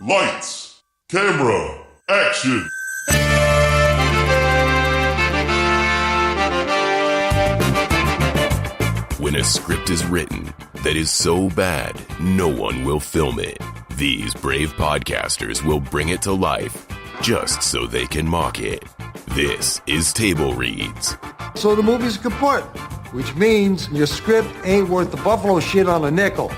Lights, camera, action. When a script is written that is so bad, no one will film it. These brave podcasters will bring it to life just so they can mock it. This is Table Reads. So the movie's kaput, which means your script ain't worth the buffalo shit on a nickel.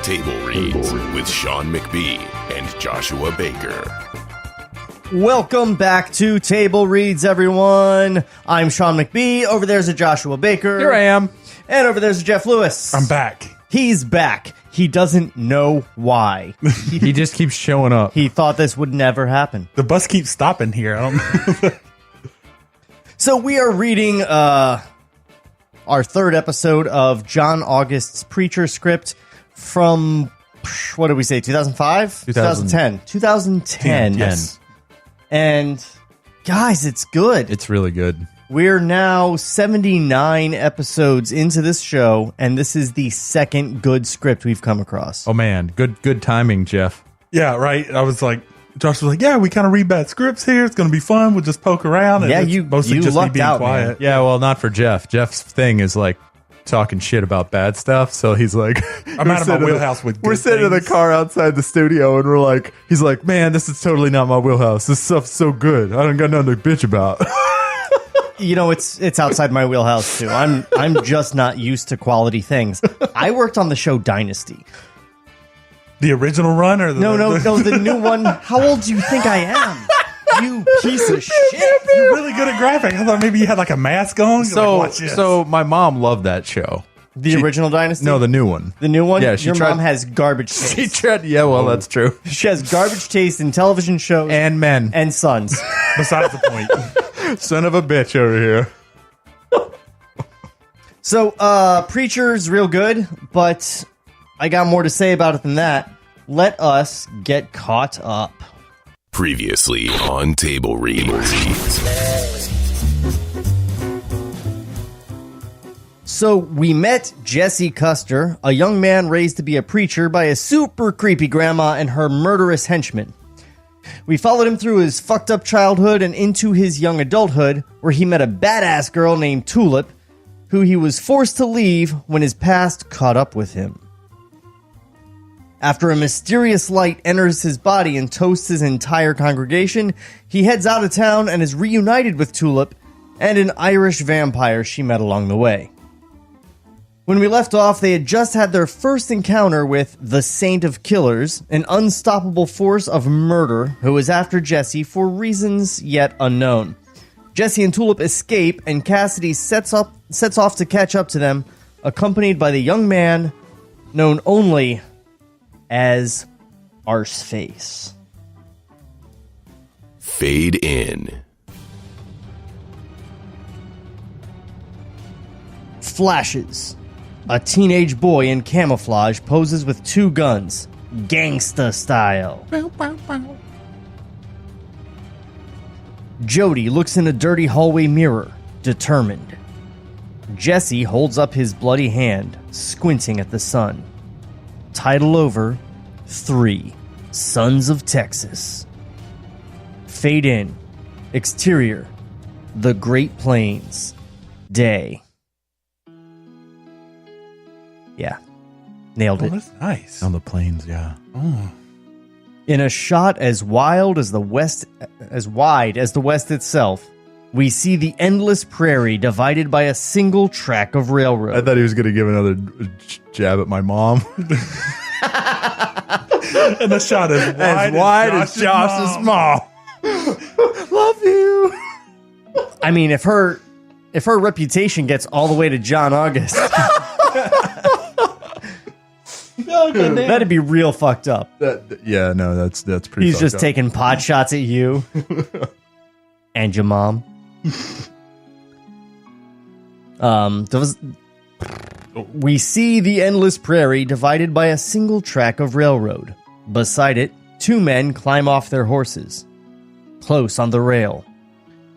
Table Reads with Sean McBee and Joshua Baker. Welcome back to Table Reads, everyone. I'm Sean McBee. Over there's a Joshua Baker. Here I am. And over there's a Jeff Lewis. I'm back. He's back. He doesn't know why. He just keeps showing up. He thought this would never happen. The bus keeps stopping here. I don't know. So we are reading our third episode of John August's Preacher script from, what did we say, 2005? 2010. 2010. Yes. And guys, it's good. It's really good. We're now 79 episodes into this show, and this is the second good script we've come across. Oh man, good timing, Jeff. Yeah, right. I was like, Josh was like, yeah, we kind of read bad scripts here. It's going to be fun. We'll just poke around. And Yeah, it's you mostly just me lucked being out, quiet. man. Yeah, well, not for Jeff. Jeff's thing is like talking shit about bad stuff, so he's like, I'm out of my wheelhouse with good We're sitting in the things. car outside the studio, and we're like, he's like, man, this is totally not my wheelhouse. This stuff's so good. I don't got nothing to bitch about. You know, it's outside my wheelhouse too. I'm just not used to quality things. I worked on the show Dynasty. The original run or the No, the new one. How old do you think I am? You piece of shit. You're really good at graphic. I thought maybe you had like a mask on. You're like, watch this. So my mom loved that show. The original Dynasty? No, the new one. The new one? Yeah, she Your tried- mom has garbage taste. She tried. Yeah, well, that's true. She has garbage taste in television shows And men. and sons. Besides the point. Son of a bitch over here. So, Preacher's real good, but I got more to say about it than that. Let us get caught up. Previously on Table Reads. So, we met Jesse Custer, a young man raised to be a preacher by a super creepy grandma and her murderous henchmen. We followed him through his fucked up childhood and into his young adulthood, where he met a badass girl named Tulip, who he was forced to leave when his past caught up with him. After a mysterious light enters his body and toasts his entire congregation, he heads out of town and is reunited with Tulip and an Irish vampire she met along the way. When we left off, they had just had their first encounter with the Saint of Killers, an unstoppable force of murder who is after Jesse for reasons yet unknown. Jesse and Tulip escape, and Cassidy sets off to catch up to them, accompanied by the young man known only as Arseface. Fade in. Flashes. A teenage boy in camouflage poses with two guns, gangsta style. Jody looks in a dirty hallway mirror, determined. Jesse holds up his bloody hand, squinting at the sun. Title over, 3 Sons of Texas. Fade in. Exterior, the Great Plains. Day. Yeah, nailed Oh, it. that's nice. On the plains, yeah. In a shot as wide as the West itself, we see the endless prairie divided by a single track of railroad. I thought he was going to give another jab at my mom. And the shot is Wide as Josh's mom. Love you. I mean, if her reputation gets all the way to John August, that'd be real fucked up. Yeah, no, that's pretty. He's fucked just up. taking pot shots at you and your mom. We see the endless prairie divided by a single track of railroad. Beside it, 2 men climb off their horses. Close on the rail,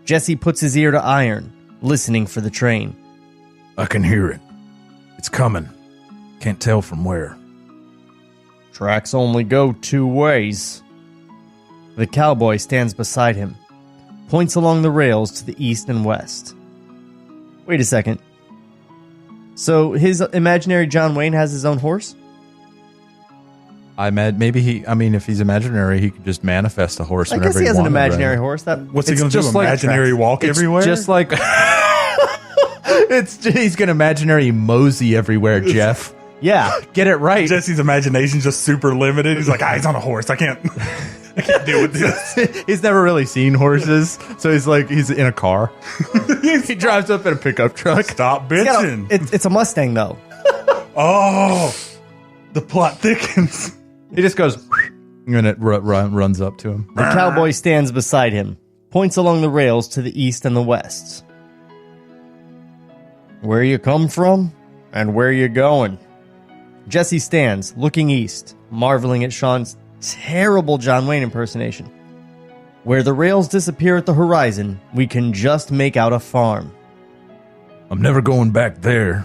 Jesse puts his ear to iron, listening for the train. I can hear it. It's coming. Can't tell from where. Tracks only go two ways. The cowboy stands beside him, points along the rails to the east and west. Wait a second. So his imaginary John Wayne has his own horse? If he's imaginary, he could just manifest a horse. I guess he has an imaginary horse. What's he going to do? Imaginary walk everywhere? Just like he's going to imaginary mosey everywhere, Jeff. Yeah, get it right. Jesse's imagination's just super limited. He's like, he's on a horse. I can't deal with this. He's never really seen horses, so he's in a car. He drives up in a pickup truck. Stop bitching. It's a Mustang, though. Oh, the plot thickens. He just goes, and it runs up to him. The cowboy stands beside him, points along the rails to the east and the west. Where you come from, and where you going? Jesse stands, looking east, marveling at Sean's terrible John Wayne impersonation. Where the rails disappear at the horizon, we can just make out a farm. I'm never going back there.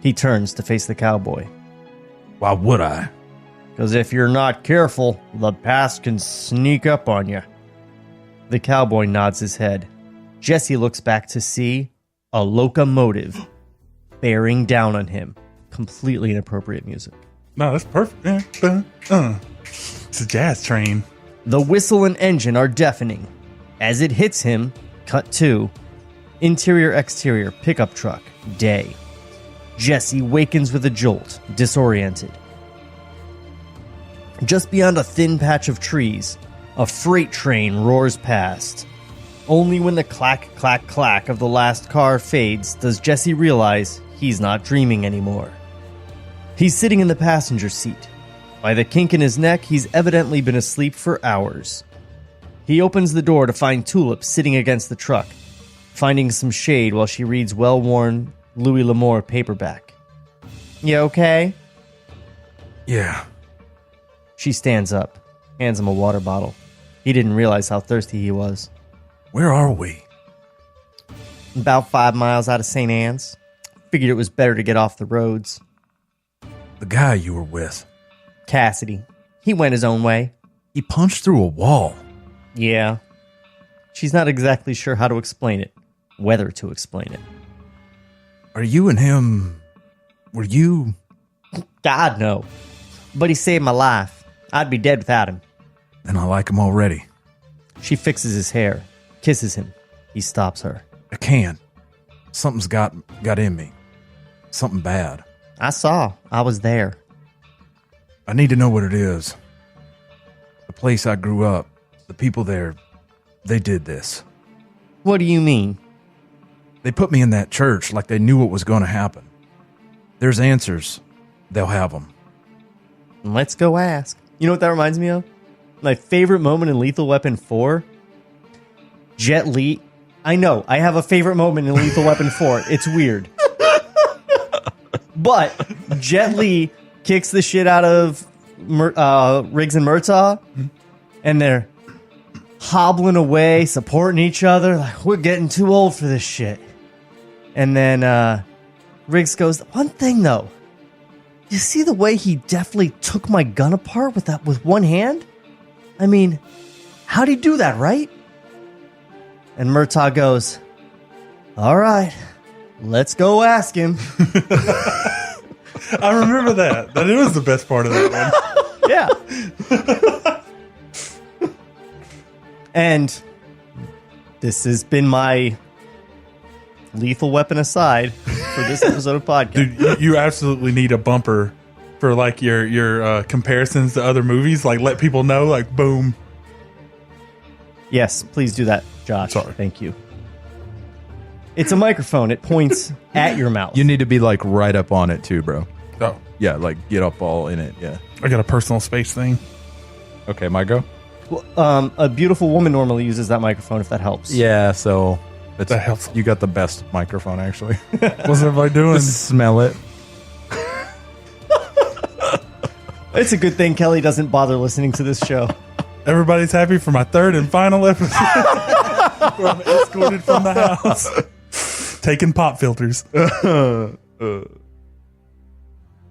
He turns to face the cowboy. Why would I? Because if you're not careful, the past can sneak up on you. The cowboy nods his head. Jesse looks back to see a locomotive bearing down on him. Completely inappropriate music. No, that's perfect. It's a jazz train. The whistle and engine are deafening. As it hits him, cut to interior-exterior pickup truck, day. Jesse wakens with a jolt, disoriented. Just beyond a thin patch of trees, a freight train roars past. Only when the clack, clack, clack of the last car fades does Jesse realize he's not dreaming anymore. He's sitting in the passenger seat. By the kink in his neck, he's evidently been asleep for hours. He opens the door to find Tulip sitting against the truck, finding some shade while she reads well-worn Louis L'Amour paperback. You okay? Yeah. She stands up, hands him a water bottle. He didn't realize how thirsty he was. Where are we? About 5 miles out of St. Anne's. Figured it was better to get off the roads. The guy you were with. Cassidy. He went his own way. He punched through a wall. Yeah. She's not exactly sure how to explain it. Whether to explain it. Are you and him... Were you... God, no. But he saved my life. I'd be dead without him. And I like him already. She fixes his hair, kisses him. He stops her. I can't. Something's got in me. Something bad. I saw. I was there. I need to know what it is. The place I grew up, the people there, they did this. What do you mean? They put me in that church like they knew what was going to happen. There's answers. They'll have them. Let's go ask. You know what that reminds me of? My favorite moment in Lethal Weapon 4? Jet Li. I know, I have a favorite moment in Lethal Weapon 4. It's weird. But Jet Li kicks the shit out of Riggs and Murtaugh, and they're hobbling away, supporting each other. Like, we're getting too old for this shit. And then Riggs goes, one thing though, you see the way he definitely took my gun apart with one hand? I mean, how'd he do that, right? And Murtaugh goes, all right, let's go ask him. I remember that. That was the best part of that one. Yeah. And this has been my Lethal Weapon aside for this episode of podcast. Dude, you absolutely need a bumper for like your comparisons to other movies. Like, let people know, like, boom. Yes, please do that, Josh. Sorry. Thank you. It's a microphone. It points at your mouth. You need to be like right up on it too, bro. Oh, Yeah, like get up all in it. Yeah. I got a personal space thing. Okay, my go. Well, a beautiful woman normally uses that microphone, if that helps. Yeah, so That helps. You got the best microphone, actually. What's everybody doing? Just smell it. It's a good thing Kelly doesn't bother listening to this show. Everybody's happy for my third and final episode where I'm escorted from the house. Taking pop filters.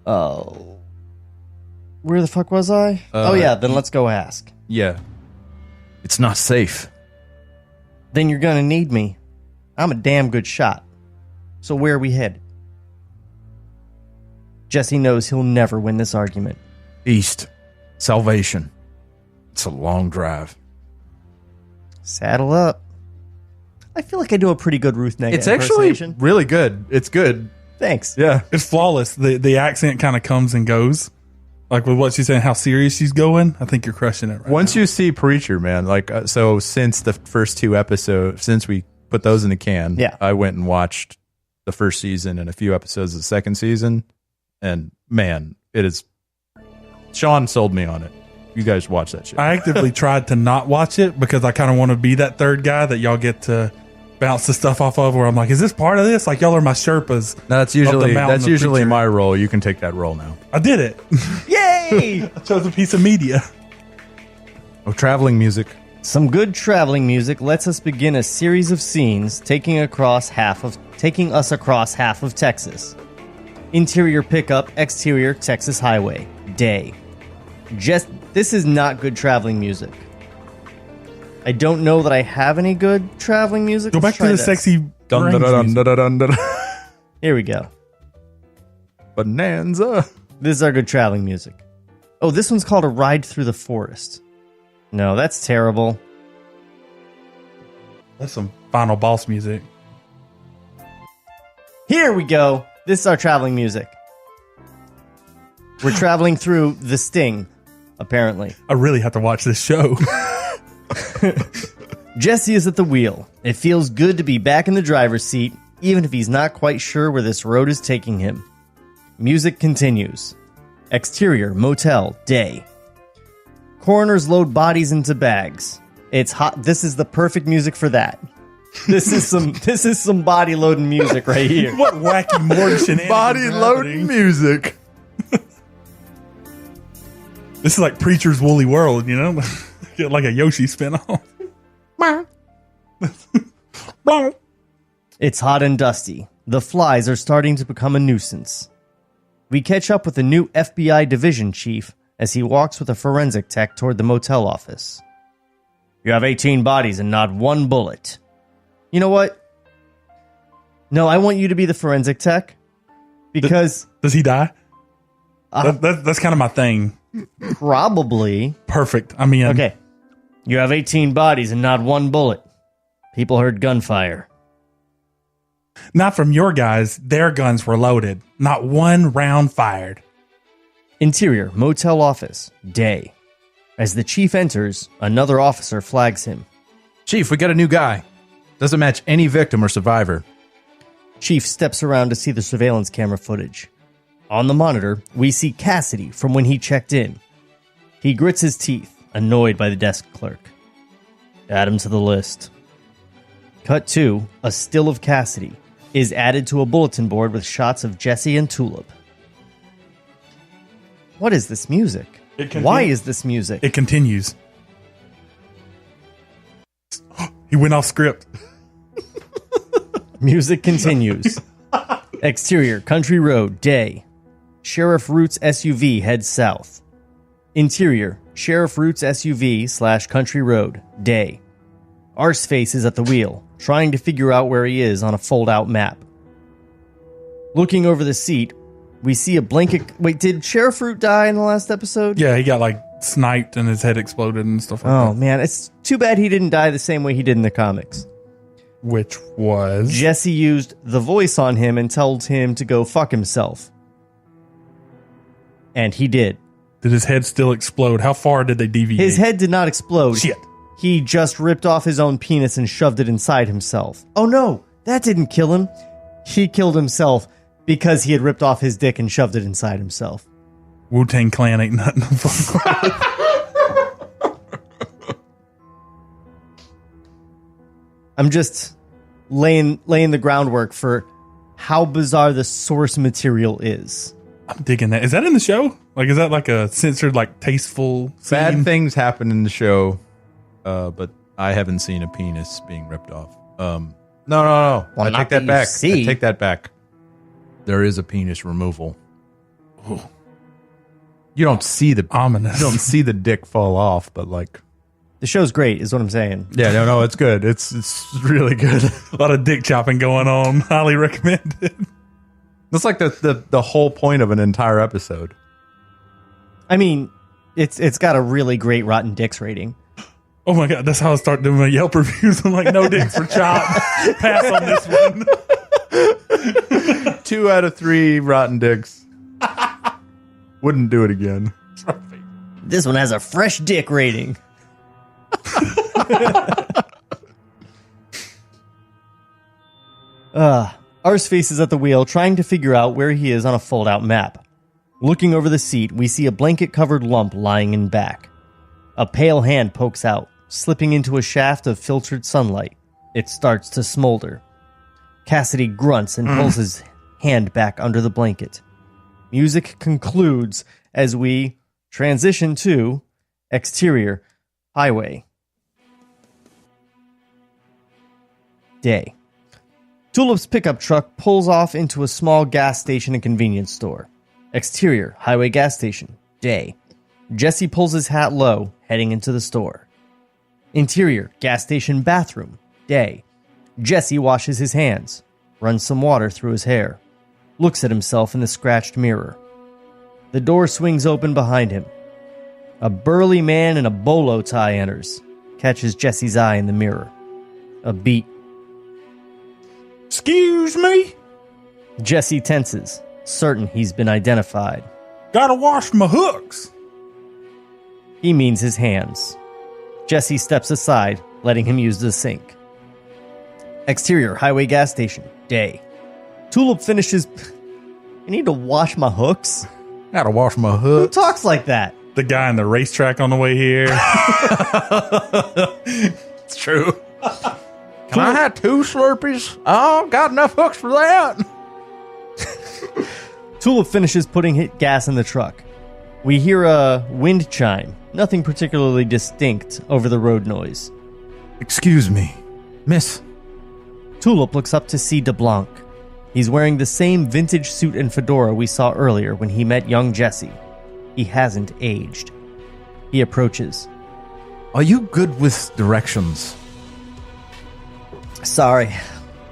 Oh. Where the fuck was I? Oh yeah, then let's go ask. Yeah. It's not safe. Then you're gonna need me. I'm a damn good shot. So where are we headed? Jesse knows he'll never win this argument. East. Salvation. It's a long drive. Saddle up. I feel like I do a pretty good Ruth Negga It's actually impersonation. really good. It's good. Thanks. Yeah. It's flawless. The accent kind of comes and goes. Like with what she's saying, how serious she's going. I think you're crushing it right Once now. you see Preacher, man, like, so since the first 2 episodes, since we put those in the can, Yeah. I went and watched the first season and a few episodes of the second season. And man, it is. Sean sold me on it. You guys watch that shit. I actively tried to not watch it because I kind of want to be that third guy that y'all get to bounce the stuff off of, where I'm like, is this part of this? Like, y'all are my Sherpas. No, that's up the usually mountain of Preacher. my role. You can take that role now. I did it. Yay! I chose a piece of media. Oh, traveling music. Some good traveling music lets us begin a series of scenes taking us across half of Texas. Interior pickup, exterior Texas highway. Day. This is not good traveling music. I don't know that I have any good traveling music. Go back Let's to try the this. sexy. Dun, dun, range dun, music. dun, dun, dun, dun. Here we go. Bonanza. This is our good traveling music. Oh, this one's called A Ride Through the Forest. No, that's terrible. That's some final boss music. Here we go. This is our traveling music. We're traveling through the Sting, apparently. I really have to watch this show. Jesse is at the wheel. It feels good to be back in the driver's seat, even if he's not quite sure where this road is taking him. Music continues. Exterior, motel, day. Coroners load bodies into bags. It's hot. This is the perfect music for that. This is some body loading music right here. What wacky Morty shenanigans Body are loading happening? music. This is like Preacher's Woolly World, you know? Get like a Yoshi spinoff. It's hot and dusty. The flies are starting to become a nuisance. We catch up with the new FBI division chief as he walks with a forensic tech toward the motel office. You have 18 bodies and not one bullet. You know what? No, I want you to be the forensic tech. Because Does he die? That's kind of my thing. probably... Perfect. I mean, Okay. You have 18 bodies and not one bullet. People heard gunfire. not from your guys. Their guns were loaded. Not one round fired. Interior, motel office, day. As the chief enters, another officer flags him. Chief, we got a new guy. Doesn't match any victim or survivor. Chief steps around to see the surveillance camera footage. On the monitor, we see Cassidy from when he checked in. He grits his teeth, annoyed by the desk clerk. Add him to the list. Cut 2, a still of Cassidy, is added to a bulletin board with shots of Jesse and Tulip. What is this music? Why is this music? It continues. He went off script. Music continues. Exterior, country road, day. Sheriff Roots SUV heads south. Interior, Sheriff Roots SUV / country road, day. Arseface is at the wheel, trying to figure out where he is on a fold-out map. Looking over the seat, we see a blanket... Wait, did Sheriff Root die in the last episode? Yeah, he got like sniped and his head exploded and stuff like Oh, that. man, it's too bad he didn't die the same way he did in the comics. Which was... Jesse used the voice on him and told him to go fuck himself. And he did. Did his head still explode? How far did they deviate? His head did not explode. Shit. He just ripped off his own penis and shoved it inside himself. Oh no, that didn't kill him. He killed himself because he had ripped off his dick and shoved it inside himself. Wu-Tang Clan ain't nothing to fuck with. I'm just laying the groundwork for how bizarre the source material is. I'm digging that. Is that in the show? Like, is that like a censored, like tasteful scene? Bad things happen in the show, but I haven't seen a penis being ripped off. No. Well, I not take that that you back. see. I take that back. There is a penis removal. You don't see the Ominous. You don't see the dick fall off, but like, The show's great, is what I'm saying. yeah, no, it's good. It's really good. A lot of dick chopping going on. Highly recommended. That's like the whole point of an entire episode. I mean, it's got a really great Rotten Dicks rating. Oh my God, that's how I start doing my Yelp reviews. I'm like, no dicks for chop. Pass on this one. 2 out of 3 rotten dicks. Wouldn't do it again. This one has a fresh dick rating. Arseface is at the wheel trying to figure out where he is on a fold-out map. Looking over the seat, we see a blanket-covered lump lying in back. A pale hand pokes out, slipping into a shaft of filtered sunlight. It starts to smolder. Cassidy grunts and pulls his hand back under the blanket. Music concludes as we transition to exterior highway. Day. Tulip's pickup truck pulls off into a small gas station and convenience store. Exterior highway gas station. Day. Jesse pulls his hat low, heading into the store. Interior gas station bathroom. Day. Jesse washes his hands, runs some water through his hair, looks at himself in the scratched mirror. The door swings open behind him. A burly man in a bolo tie enters, catches Jesse's eye in the mirror. A beat. Excuse me? Jesse tenses, certain he's been identified. Gotta wash my hooks. He means his hands. Jesse steps aside, letting him use the sink. Exterior highway gas station. Day. Tulip finishes... I need to wash my hooks? Gotta wash my Who hooks. talks like that? The guy on the racetrack on the way here. It's true. Can I have 2 Slurpees? Oh, got enough hooks for that. Tulip finishes putting gas in the truck. We hear a wind chime, nothing particularly distinct over the road noise. Excuse me, miss. Tulip looks up to see DeBlanc. He's wearing the same vintage suit and fedora we saw earlier when he met young Jesse. He hasn't aged. He approaches. Are you good with directions? Sorry,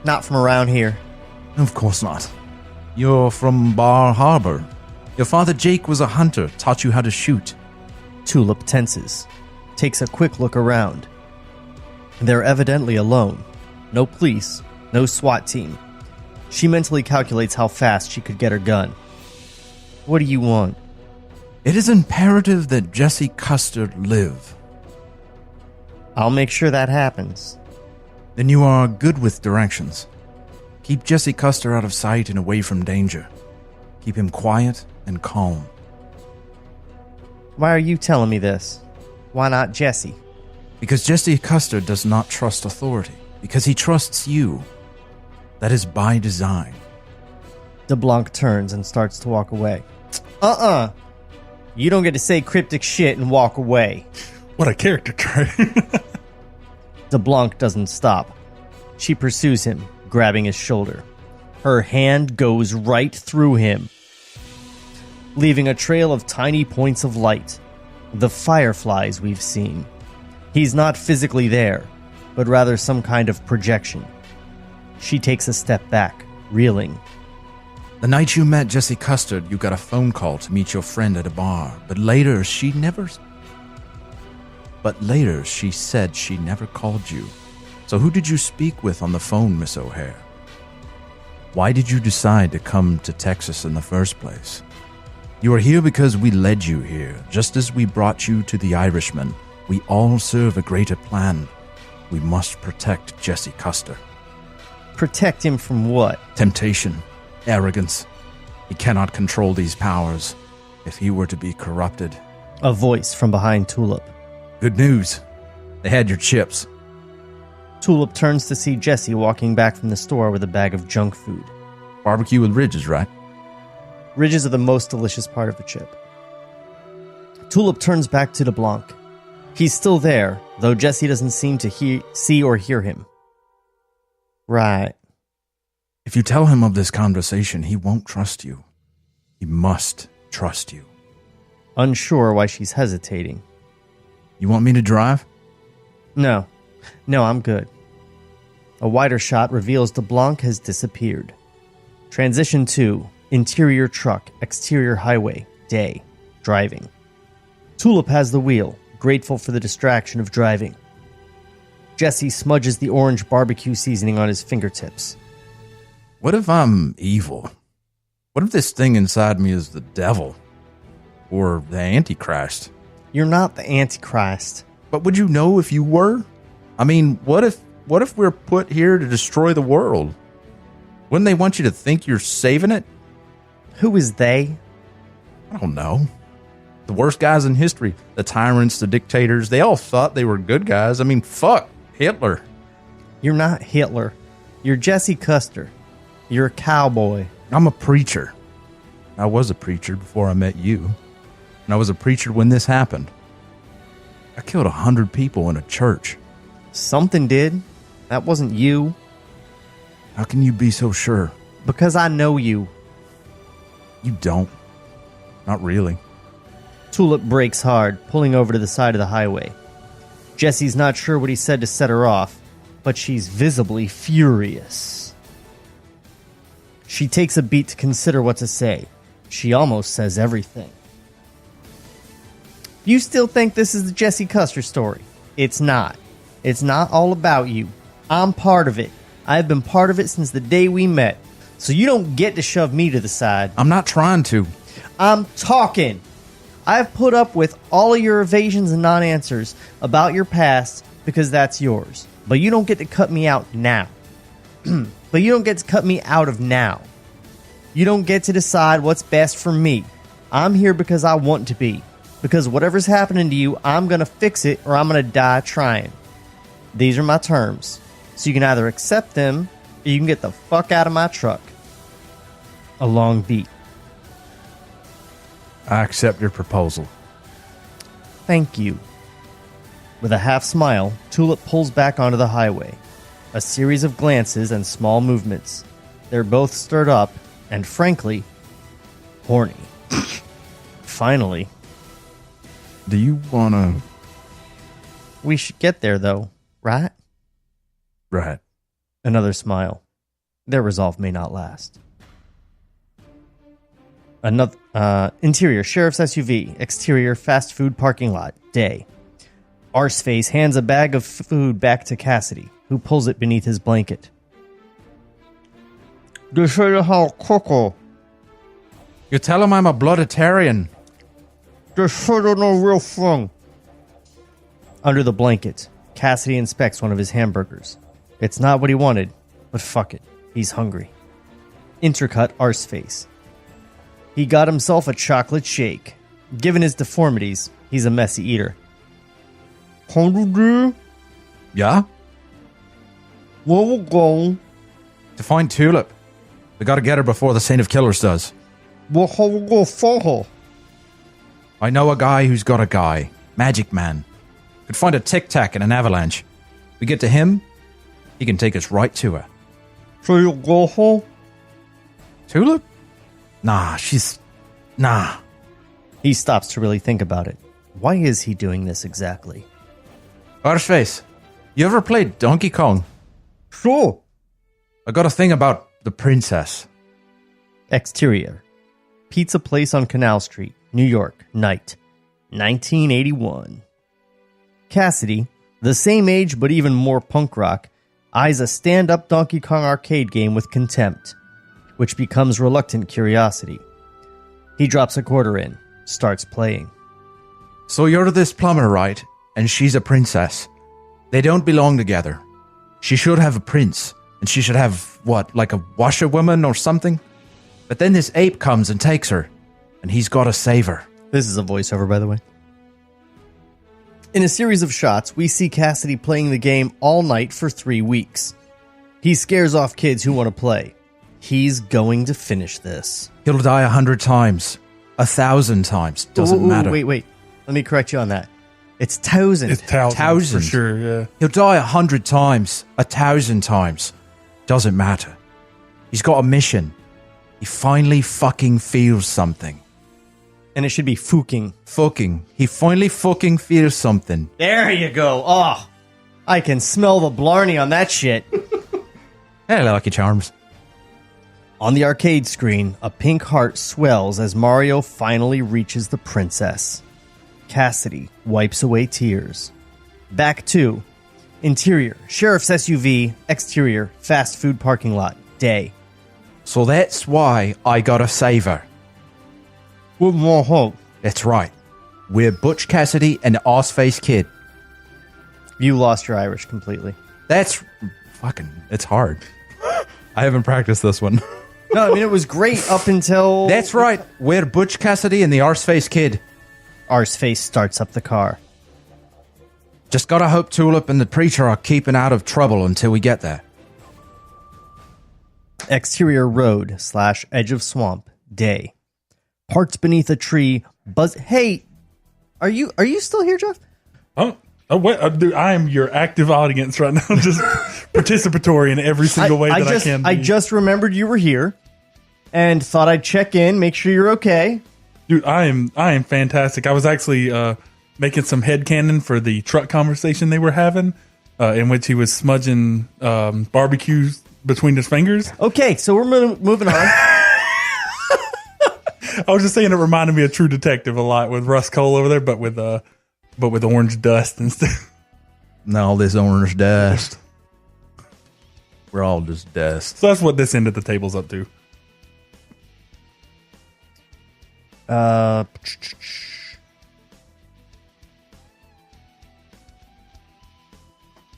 not from around here. Of course not. You're from Bar Harbor. Your father Jake was a hunter, taught you how to shoot. Tulip tenses, takes a quick look around. They're evidently alone. No police, no SWAT team. She mentally calculates how fast she could get her gun. What do you want? It is imperative that Jesse Custer live. I'll make sure that happens. Then you are good with directions. Keep Jesse Custer out of sight and away from danger. Keep him quiet and calm. Why are you telling me this? Why not Jesse? Because Jesse Custer does not trust authority. Because he trusts you. That is by design. DeBlanc turns and starts to walk away. You don't get to say cryptic shit and walk away. What a character trait. DeBlanc doesn't stop. She pursues him, grabbing his shoulder. Her hand goes right through him, leaving a trail of tiny points of light. The fireflies we've seen. He's not physically there, but rather some kind of projection. She takes a step back, reeling. The night you met Jesse Custard, you got a phone call to meet your friend at a bar, but later she said she never called you. So who did you speak with on the phone, Miss O'Hare? Why did you decide to come to Texas in the first place? You are here because we led you here, just as we brought you to the Irishman. We all serve a greater plan. We must protect Jesse Custer. Protect him from what? Temptation, arrogance. He cannot control these powers. If he were to be corrupted. A voice from behind Tulip. Good news. They had your chips. Tulip turns to see Jesse walking back from the store with a bag of junk food. Barbecue with ridges, right? Ridges are the most delicious part of the chip. Tulip turns back to DeBlanc. He's still there, though Jesse doesn't seem to see or hear him. Right. If you tell him of this conversation, he won't trust you. He must trust you. unsure why she's hesitating. You want me to drive? No, I'm good. A wider shot reveals DeBlanc has disappeared. Transition to interior truck, exterior highway, day, driving. Tulip has the wheel, grateful for the distraction of driving. Jesse smudges the orange barbecue seasoning on his fingertips. What if I'm evil? What if this thing inside me is the devil? Or the Antichrist? You're not the Antichrist. But would you know if you were? I mean, what if we're put here to destroy the world? Wouldn't they want you to think you're saving it? Who is they? I don't know. The worst guys in history. The tyrants, the dictators, they all thought they were good guys. I mean, fuck, Hitler. You're not Hitler. You're Jesse Custer. You're a cowboy. I'm a preacher. I was a preacher before I met you. And I was a preacher when this happened. I killed 100 people in a church. Something did. That wasn't you. How can you be so sure? Because I know you. You don't. Not really. Tulip brakes hard, pulling over to the side of the highway. Jesse's not sure what he said to set her off, but she's visibly furious. She takes a beat to consider what to say. She almost says everything. You still think this is the Jesse Custer story? It's not. It's not all about you. I'm part of it. I've been part of it since the day we met. So you don't get to shove me to the side. I'm not trying to. I'm talking. I've put up with all of your evasions and non-answers about your past because that's yours. But you don't get to cut me out now. But you don't get to cut me out of now. You don't get to decide what's best for me. I'm here because I want to be. Because whatever's happening to you, I'm going to fix it or I'm going to die trying. These are my terms. So you can either accept them or you can get the fuck out of my truck. A long beat. I accept your proposal. Thank you. With a half smile, Tulip pulls back onto the highway. A series of glances and small movements. They're both stirred up and, frankly, horny. Finally. Do you want to... We should get there, though, right? Right. Another smile. Their resolve may not last. Another interior sheriff's SUV, exterior fast food parking lot, day. Arseface hands a bag of food back to Cassidy, who pulls it beneath his blanket. You tell him I'm a blooditarian. no real thing. Under the blanket, Cassidy inspects one of his hamburgers. It's not what he wanted, but fuck it. He's hungry. Intercut Arseface. He got himself a chocolate shake. Given his deformities, he's a messy eater. Yeah? Where we going? To find Tulip. We gotta get her before the Saint of Killers does. Well, how we go for her? I know a guy who's got a guy. Magic Man. Could find a tic-tac in an avalanche. We get to him, he can take us right to her. So you go home? Tulip? Nah. He stops to really think about it. Why is he doing this exactly? Arseface, you ever played Donkey Kong? Sure. I got a thing about the princess. Exterior. Pizza place on Canal Street, New York, night. 1981. Cassidy, the same age but even more punk rock, eyes a stand-up Donkey Kong arcade game with contempt, which becomes reluctant curiosity. He drops a quarter in, starts playing. So you're this plumber, right? And she's a princess. They don't belong together. She should have a prince, and she should have, what, like a washerwoman or something? But then this ape comes and takes her, and he's got to save her. This is a voiceover, by the way. In a series of shots, we see Cassidy playing the game all night for 3 weeks. He scares off kids who want to play. He's going to finish this. He'll die 100 times. 1,000 times. Doesn't matter. Wait. Let me correct you on that. It's thousand. It's thousands. Thousand. For sure, yeah. He'll die 100 times. 1,000 times. Doesn't matter. He's got a mission. He finally fucking feels something. And it should be fucking. Fucking. He finally fucking feels something. There you go. Oh, I can smell the blarney on that shit. Hey, Lucky Charms. On the arcade screen, a pink heart swells as Mario finally reaches the princess. Cassidy wipes away tears. Back to interior, sheriff's SUV, exterior, fast food parking lot, day. So that's why I gotta save her. With more hope. That's right. We're Butch Cassidy and the Arseface Kid. You lost your Irish completely. That's fucking, it's hard. I haven't practiced this one. No, I mean, it was great up until... That's right. We're Butch Cassidy and the Arseface Kid. Arseface starts up the car. Just gotta hope Tulip and the preacher are keeping out of trouble until we get there. Exterior road / edge of swamp, day. Parked beneath a tree, Hey, are you still here, Jeff? Oh, wait, dude, I am your active audience right now. Just participatory in every single way that I can be. I just remembered you were here and thought I'd check in, make sure you're okay. Dude, I am fantastic. I was actually making some headcanon for the truck conversation they were having, in which he was smudging barbecue between his fingers. Okay, so we're moving on. I was just saying it reminded me of True Detective a lot with Russ Cole over there, but with orange dust instead. No, this orange dust. We're all just dust. So that's what this end of the table's up to.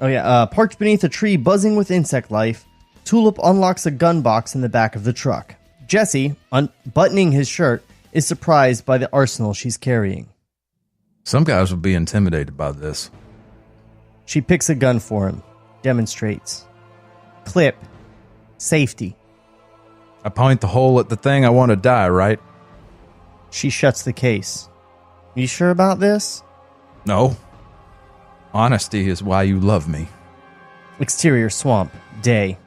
Parked beneath a tree buzzing with insect life, Tulip unlocks a gun box in the back of the truck. Jesse, unbuttoning his shirt, is surprised by the arsenal she's carrying. Some guys would be intimidated by this. She picks a gun for him, demonstrates. Clip. Safety. I point the hole at the thing I want to die, right? She shuts the case. You sure about this? No. Honesty is why you love me. Exterior swamp, day.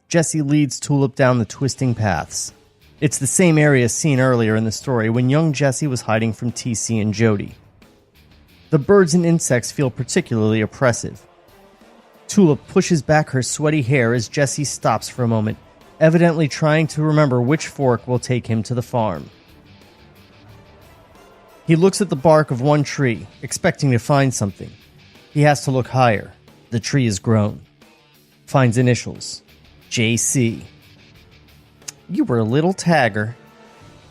Jesse leads Tulip down the twisting paths. It's the same area seen earlier in the story when young Jesse was hiding from TC and Jody. The birds and insects feel particularly oppressive. Tulip pushes back her sweaty hair as Jesse stops for a moment, evidently trying to remember which fork will take him to the farm. He looks at the bark of one tree, expecting to find something. He has to look higher. The tree is grown. Finds initials. JC. You were a little tagger.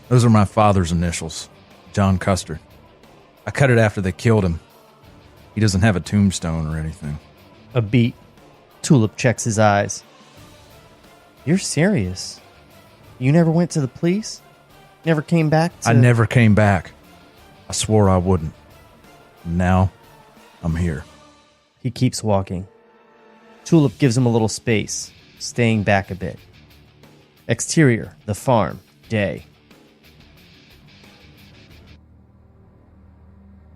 Those are my father's initials. John Custer. I cut it after they killed him. He doesn't have a tombstone or anything. A beat. Tulip checks his eyes. You're serious? You never went to the police? Never came back to... I never came back. I swore I wouldn't. Now, I'm here. He keeps walking. Tulip gives him a little space, staying back a bit. Exterior, the farm, day.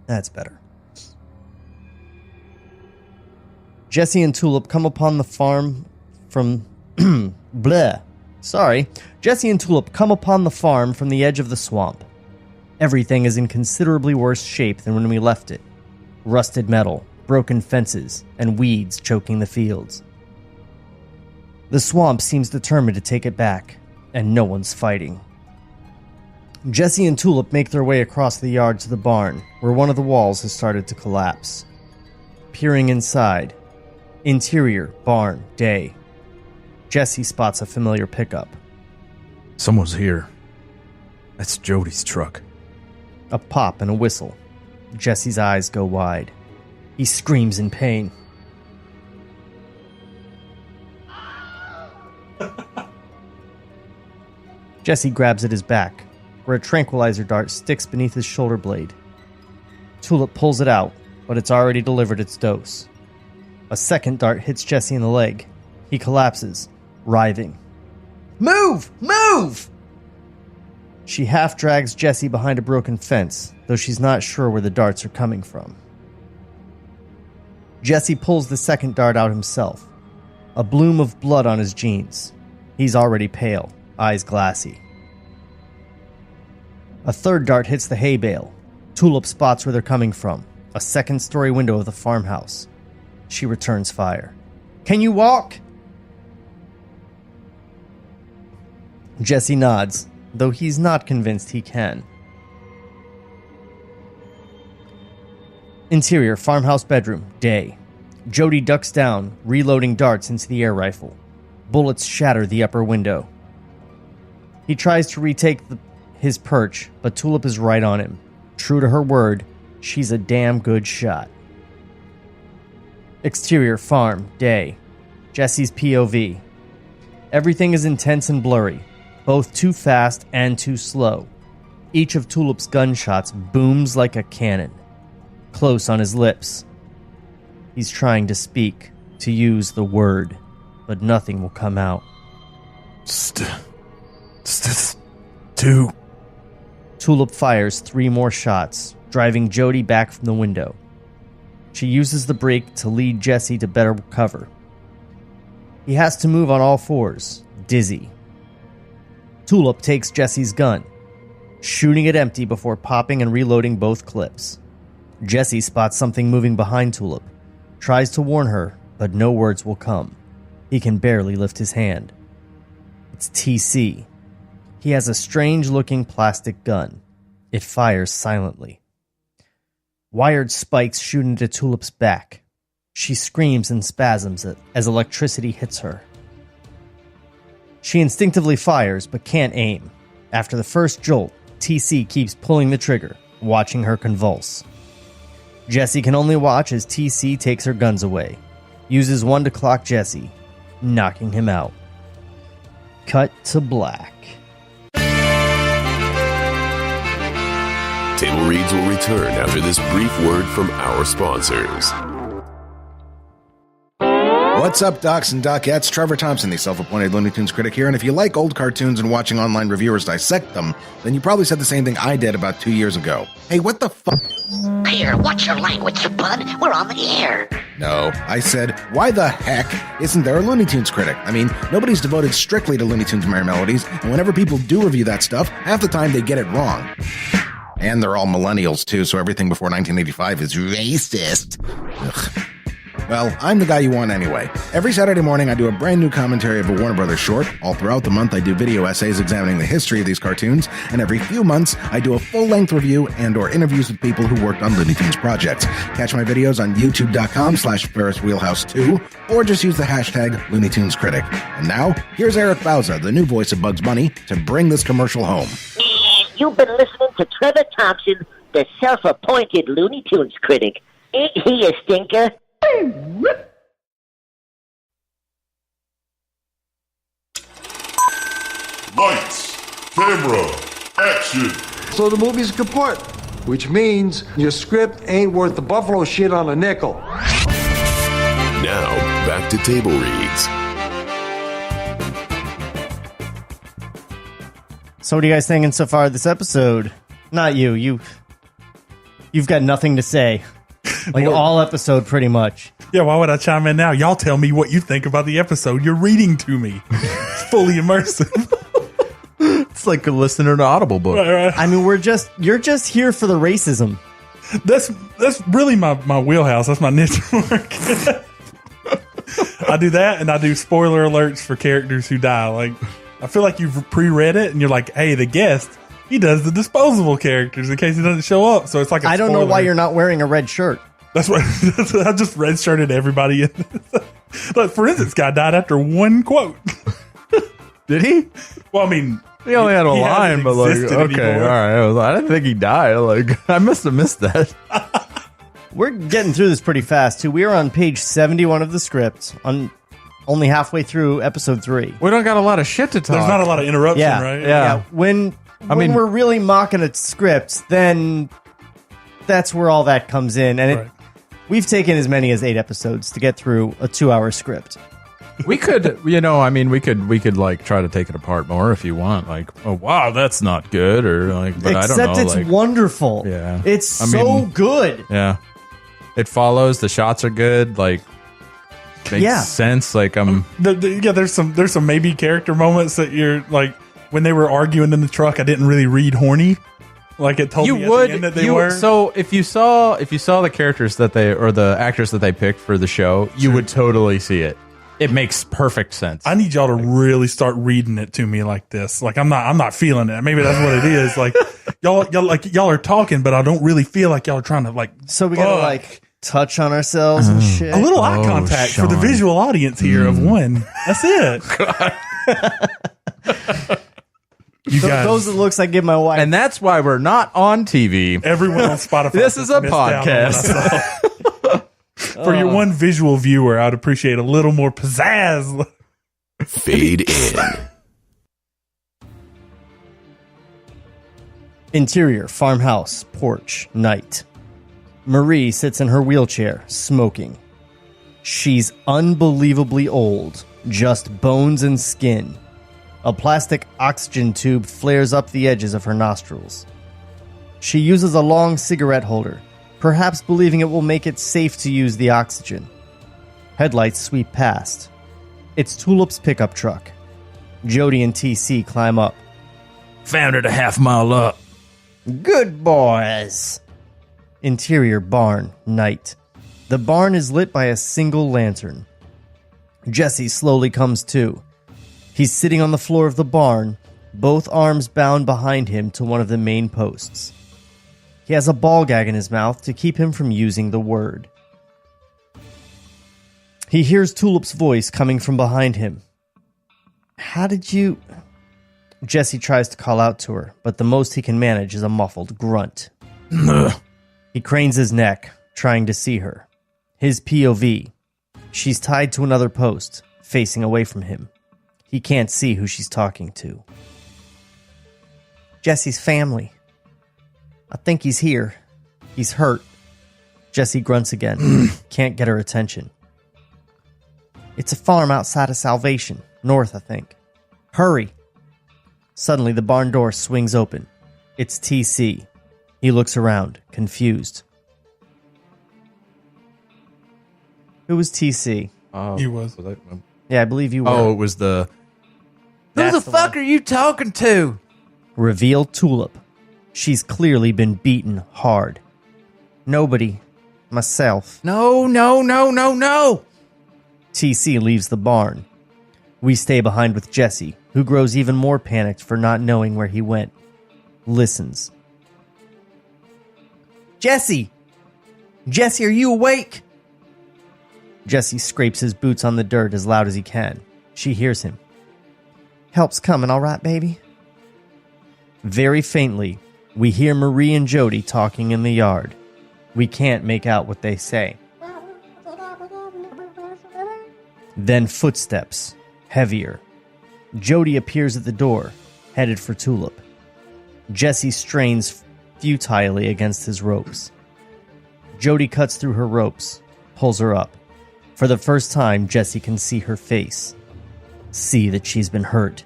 That's better. Jesse and Tulip come upon the farm from... bleh. Sorry. Jesse and Tulip come upon the farm from the edge of the swamp. Everything is in considerably worse shape than when we left it. Rusted metal, broken fences, and weeds choking the fields. The swamp seems determined to take it back, and no one's fighting. Jesse and Tulip make their way across the yard to the barn, where one of the walls has started to collapse. Peering inside. Interior, barn, day. Jesse spots a familiar pickup. Someone's here. That's Jody's truck. A pop and a whistle. Jesse's eyes go wide. He screams in pain. Jesse grabs at his back, where a tranquilizer dart sticks beneath his shoulder blade. Tulip pulls it out, but it's already delivered its dose. A second dart hits Jesse in the leg. He collapses, writhing. Move! Move! She half drags Jesse behind a broken fence, though she's not sure where the darts are coming from. Jesse pulls the second dart out himself. A bloom of blood on his jeans. He's already pale, eyes glassy. A third dart hits the hay bale. Tulip spots where they're coming from. A second-story window of the farmhouse. She returns fire. Can you walk? Jesse nods, though he's not convinced he can. Interior, farmhouse bedroom, day. Jody ducks down, reloading darts into the air rifle. Bullets shatter the upper window. He tries to retake his perch, but Tulip is right on him. True to her word, she's a damn good shot. Exterior, farm, day. Jesse's POV. Everything is intense and blurry, both too fast and too slow. Each of Tulip's gunshots booms like a cannon. Close on his lips. He's trying to speak, to use the word, but nothing will come out. Two. Tulip fires 3 more shots, driving Jody back from the window. She uses the brake to lead Jesse to better cover. He has to move on all fours, dizzy. Tulip takes Jesse's gun, shooting it empty before popping and reloading both clips. Jesse spots something moving behind Tulip, tries to warn her, but no words will come. He can barely lift his hand. It's TC. He has a strange-looking plastic gun. It fires silently. Wired spikes shoot into Tulip's back. She screams and spasms as electricity hits her. She instinctively fires, but can't aim. After the first jolt, TC keeps pulling the trigger, watching her convulse. Jesse can only watch as TC takes her guns away, uses one to clock Jesse, knocking him out. Cut to black. Table Reads will return after this brief word from our sponsors. What's up, docs and docettes? Trevor Thompson, the self-appointed Looney Tunes critic here, and if you like old cartoons and watching online reviewers dissect them, then you probably said the same thing I did about 2 years ago. Hey, what the fuck? Here, watch your language, bud. We're on the air. No, I said, why the heck isn't there a Looney Tunes critic? I mean, nobody's devoted strictly to Looney Tunes Merry Melodies, and whenever people do review that stuff, half the time they get it wrong. And they're all millennials, too, so everything before 1985 is racist. Ugh. Well, I'm the guy you want anyway. Every Saturday morning, I do a brand new commentary of a Warner Brothers short. All throughout the month, I do video essays examining the history of these cartoons. And every few months, I do a full-length review and or interviews with people who worked on Looney Tunes projects. Catch my videos on youtube.com/FerrisWheelhouse2 or just use the hashtag Looney Tunes Critic. And now, here's Eric Bauza, the new voice of Bugs Bunny, to bring this commercial home. You've been listening to Trevor Thompson, the self-appointed Looney Tunes critic. Ain't he a stinker? Lights, camera, action. So the movie's kaput, which means your script ain't worth the buffalo shit on a nickel. Now, back to Table Reads. So what are you guys thinking so far this episode? Not you. You've got nothing to say. Like all episode, pretty much. Yeah, why would I chime in now? Y'all tell me what you think about the episode. You're reading to me. It's fully immersive. It's like a listener to Audible book. Right. I mean, you're just here for the racism. That's really my wheelhouse. That's my niche work. I do that, and I do spoiler alerts for characters who die. Like, I feel like you've pre-read it, and you're like, hey, the guest, he does the disposable characters in case he doesn't show up. So it's like I don't know why you're not wearing a red shirt. That's what I just red-shirted everybody. Like, for instance, guy died after one quote. Did he? Well, I mean, he only had a line, but like, existed okay, anymore. all right. I didn't think he died. Like, I must have missed that. We're getting through this pretty fast, too. We are on page 71 of the script, on only halfway through episode 3. We don't got a lot of shit to talk. There's not a lot of interruption, right? Yeah. When we're really mocking a script, then that's where all that comes in. And we've taken as many as 8 episodes to get through a 2-hour script. We could, we could like try to take it apart more if you want. Like, oh wow, that's not good, or like, but I don't know. Except it's wonderful. Yeah, it's so good. Yeah, it follows. The shots are good. Like, makes sense. Like, there's some maybe character moments that you're like, when they were arguing in the truck, I didn't really read horny. Like it told You me would at the end that they were. So if you saw the characters that they or the actors that they picked for the show, you would totally see it. It makes perfect sense. I need y'all to really start reading it to me like this. Like I'm not feeling it. Maybe that's what it is. Like y'all are talking, but I don't really feel like y'all are trying to like. So we gotta like touch on ourselves and shit. A little eye contact for the Sean. visual audience here of one. That's it. You guys, Those are the looks I give my wife. And that's why we're not on TV. everyone on Spotify. This is a missed out on what I podcast. saw. For your one visual viewer, I'd appreciate a little more pizzazz. Fade in. Interior, farmhouse, porch, night. Marie sits in her wheelchair, smoking. She's unbelievably old, just bones and skin. A plastic oxygen tube flares up the edges of her nostrils. She uses a long cigarette holder, perhaps believing it will make it safe to use the oxygen. Headlights sweep past. It's Tulip's pickup truck. Jody and TC climb up. Found it a half mile up. Good boys! Interior barn, night. The barn is lit by a single lantern. Jesse slowly comes to. He's sitting on the floor of the barn, both arms bound behind him to one of the main posts. He has a ball gag in his mouth to keep him from using the word. He hears Tulip's voice coming from behind him. How did you... Jesse tries to call out to her, but the most he can manage is a muffled grunt. He cranes his neck, trying to see her. His POV. She's tied to another post, facing away from him. He can't see who she's talking to. Jesse's family. I think he's here. He's hurt. Jesse grunts again. Can't get her attention. It's a farm outside of Salvation. North, I think. Hurry. Suddenly, the barn door swings open. It's TC. He looks around, confused. Who was TC? He was. Yeah, I believe you were. Oh, it was the... Who That's the the fuck one. are you talking to? Reveal Tulip. She's clearly been beaten hard. Nobody. Myself. No. TC leaves the barn. We stay behind with Jesse, who grows even more panicked for not knowing where he went. Listens. Jesse! Jesse, are you awake? Jesse scrapes his boots on the dirt as loud as he can. She hears him. Help's coming, all right, baby? Very faintly, we hear Marie and Jody talking in the yard. We can't make out what they say. Then footsteps, heavier. Jody appears at the door, headed for Tulip. Jesse strains futilely against his ropes. Jody cuts through her ropes, pulls her up. For the first time, Jesse can see her face. See that she's been hurt.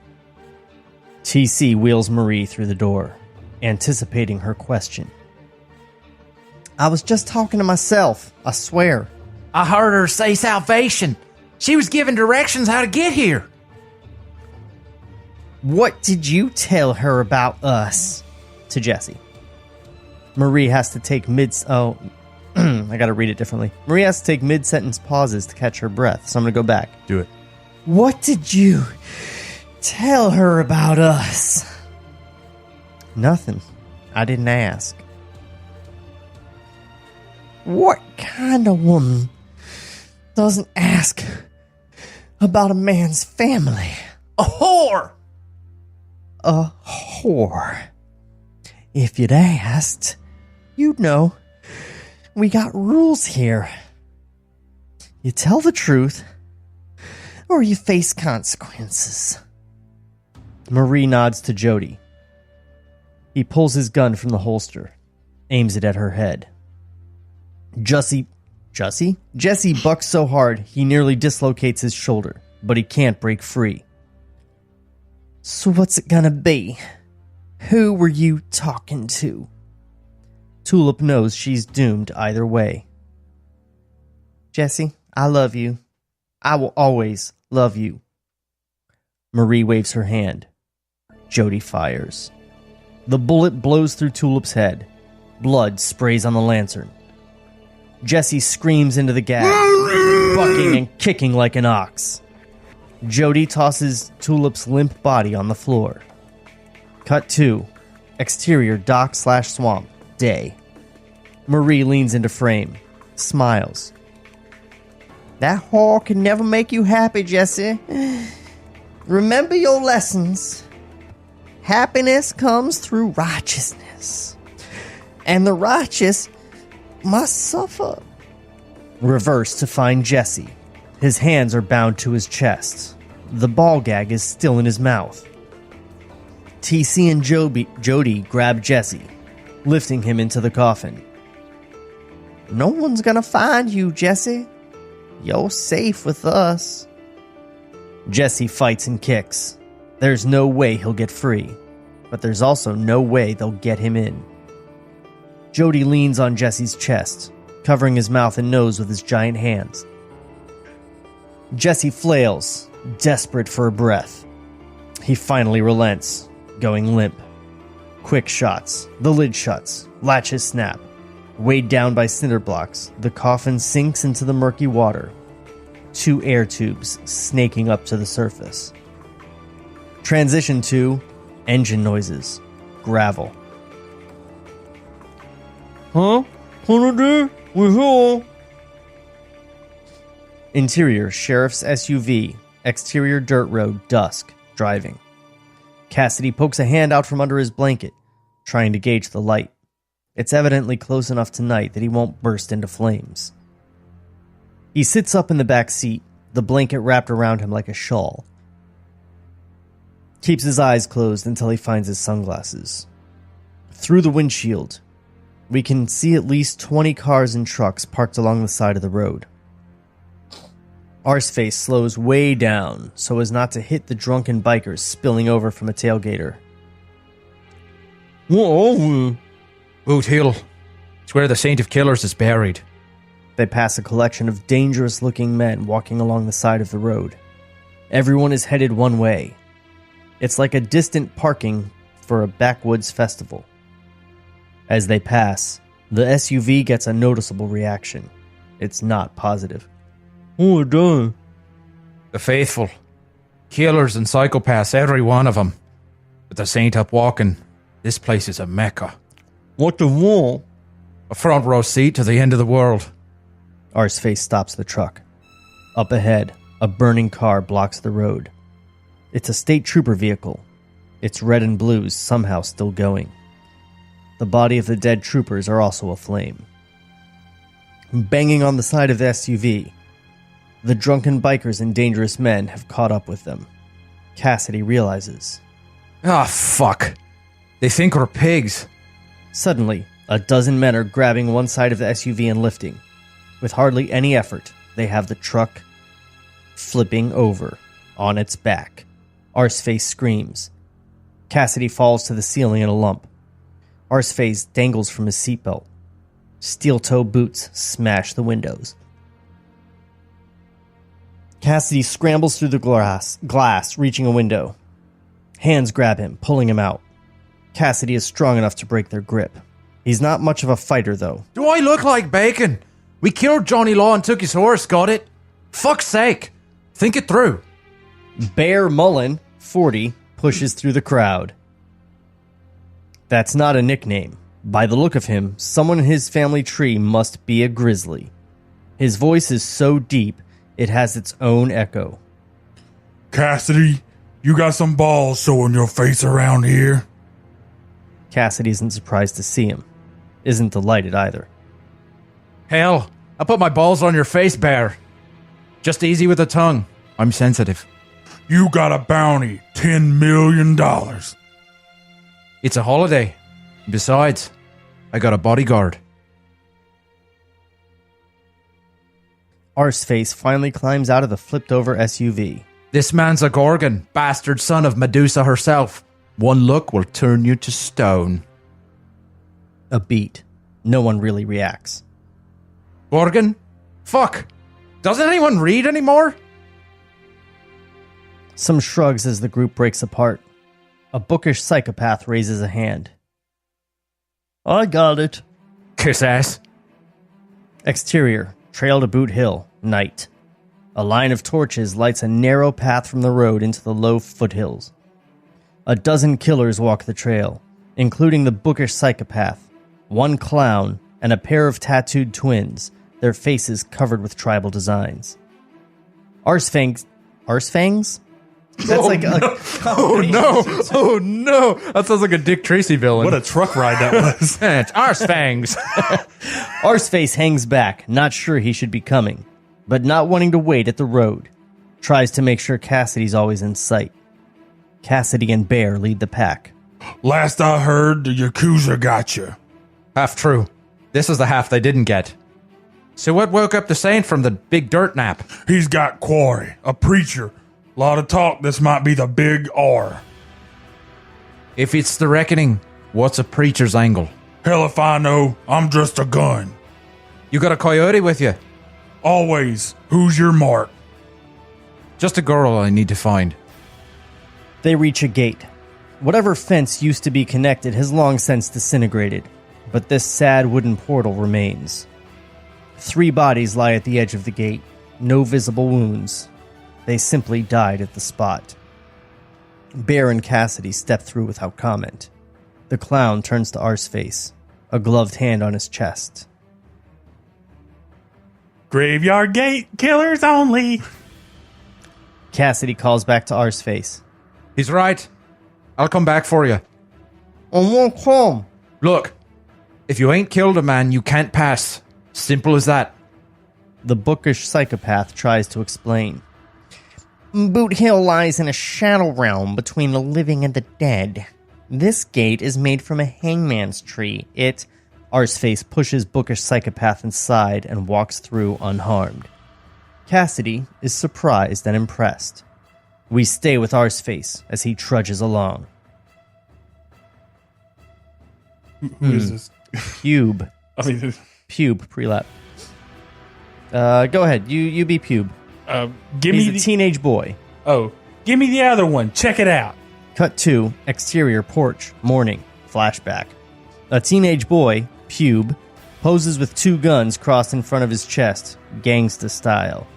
TC wheels Marie through the door, anticipating her question. I was just talking to myself, I swear. I heard her say Salvation. She was giving directions how to get here. What did you tell her about us? To Jesse. Marie has to take I gotta read it differently. Marie has to take mid-sentence pauses to catch her breath, so I'm gonna go back. Do it. What did you tell her about us? Nothing. I didn't ask. What kind of woman doesn't ask about a man's family? A whore! A whore. If you'd asked, you'd know. We got rules here. You tell the truth, or you face consequences. Marie nods to Jody. He pulls his gun from the holster, aims it at her head. Jesse bucks so hard he nearly dislocates his shoulder, but he can't break free. So what's it gonna be? Who were you talking to? Tulip knows she's doomed either way. Jesse, I love you. I will always love you. Marie waves her hand. Jody fires. The bullet blows through Tulip's head. Blood sprays on the lantern. Jesse screams into the gap, bucking and kicking like an ox. Jody tosses Tulip's limp body on the floor. Cut 2. Exterior dock/swamp. Day. Marie leans into frame. Smiles. That whore can never make you happy, Jesse. Remember your lessons. Happiness comes through righteousness. And the righteous must suffer. Reverse to find Jesse. His hands are bound to his chest. The ball gag is still in his mouth. TC and Jody grab Jesse, lifting him into the coffin. No one's gonna find you, Jesse. You're safe with us. Jesse fights and kicks. There's no way he'll get free, but there's also no way they'll get him in. Jody leans on Jesse's chest, covering his mouth and nose with his giant hands. Jesse flails, desperate for a breath. He finally relents, going limp. Quick shots, the lid shuts, latches snap. Weighed down by cinder blocks, the coffin sinks into the murky water. 2 air tubes snaking up to the surface. Transition to engine noises, gravel. Huh? Kennedy? We're here. Interior, sheriff's SUV, exterior dirt road, dusk, driving. Cassidy pokes a hand out from under his blanket, trying to gauge the light. It's evidently close enough tonight that he won't burst into flames. He sits up in the back seat, the blanket wrapped around him like a shawl. Keeps his eyes closed until he finds his sunglasses. Through the windshield, we can see at least 20 cars and trucks parked along the side of the road. Arseface slows way down so as not to hit the drunken bikers spilling over from a tailgater. What are we? Boot Hill. It's where the Saint of Killers is buried. They pass a collection of dangerous-looking men walking along the side of the road. Everyone is headed one way. It's like a distant parking for a backwoods festival. As they pass, the SUV gets a noticeable reaction. It's not positive. Oh, done. The faithful. Killers and psychopaths, every one of them. With the Saint up walking, this place is a mecca. What the wall? A front row seat to the end of the world. Arseface stops the truck. Up ahead, a burning car blocks the road. It's a state trooper vehicle. Its red and blues somehow still going. The body of the dead troopers are also aflame. Banging on the side of the SUV, the drunken bikers and dangerous men have caught up with them. Cassidy realizes. Ah, fuck. They think we're pigs. Suddenly, a dozen men are grabbing one side of the SUV and lifting. With hardly any effort, they have the truck flipping over on its back. Arseface screams. Cassidy falls to the ceiling in a lump. Arseface dangles from his seatbelt. Steel-toe boots smash the windows. Cassidy scrambles through the glass, reaching a window. Hands grab him, pulling him out. Cassidy is strong enough to break their grip. He's not much of a fighter, though. Do I look like bacon? We killed Johnny Law and took his horse, got it? Fuck's sake. Think it through. Bear Mullen, 40, pushes through the crowd. That's not a nickname. By the look of him, someone in his family tree must be a grizzly. His voice is so deep, it has its own echo. Cassidy, you got some balls showing your face around here. Cassidy isn't surprised to see him. Isn't delighted either. Hell, I put my balls on your face, Bear. Just easy with the tongue. I'm sensitive. You got a bounty, $10 million. It's a holiday. Besides, I got a bodyguard. Arseface finally climbs out of the flipped-over SUV. This man's a Gorgon, bastard son of Medusa herself. One look will turn you to stone. A beat. No one really reacts. Gorgon? Fuck. Doesn't anyone read anymore? Some shrugs as the group breaks apart. A bookish psychopath raises a hand. I got it. Kiss ass. Exterior, trail to Boot Hill, night. A line of torches lights a narrow path from the road into the low foothills. A dozen killers walk the trail, including the bookish psychopath, one clown, and a pair of tattooed twins, their faces covered with tribal designs. Arsefangs? That's Oh no! That sounds like a Dick Tracy villain. What a truck ride that was. It's Arsefangs. Arseface hangs back, not sure he should be coming, but not wanting to wait at the road. Tries to make sure Cassidy's always in sight. Cassidy and Bear lead the pack. Last I heard, the Yakuza got you. Half true. This is the half they didn't get. So what woke up the saint from the big dirt nap? He's got quarry, a preacher. Lot of talk, this might be the big R. If it's the reckoning, what's a preacher's angle? Hell if I know, I'm just a gun. You got a coyote with you? Always, who's your mark? Just a girl I need to find. They reach a gate. Whatever fence used to be connected has long since disintegrated, but this sad wooden portal remains. 3 bodies lie at the edge of the gate, no visible wounds. They simply died at the spot. Bear and Cassidy step through without comment. The clown turns to Arseface, a gloved hand on his chest. Graveyard gate, killers only. Cassidy calls back to Arseface. He's right. I'll come back for you. I won't come. Look, if you ain't killed a man, you can't pass. Simple as that. The bookish psychopath tries to explain. Boot Hill lies in a shadow realm between the living and the dead. This gate is made from a hangman's tree. Arseface pushes bookish psychopath inside and walks through unharmed. Cassidy is surprised and impressed. We stay with Arseface as he trudges along. Who is this? Pube. Pube, pre-lap. Go ahead. You be Pube. Give He's me a teenage boy. Give me the other one. Check it out. Cut to exterior porch, morning, flashback. A teenage boy, Pube, poses with 2 guns crossed in front of his chest, gangsta style.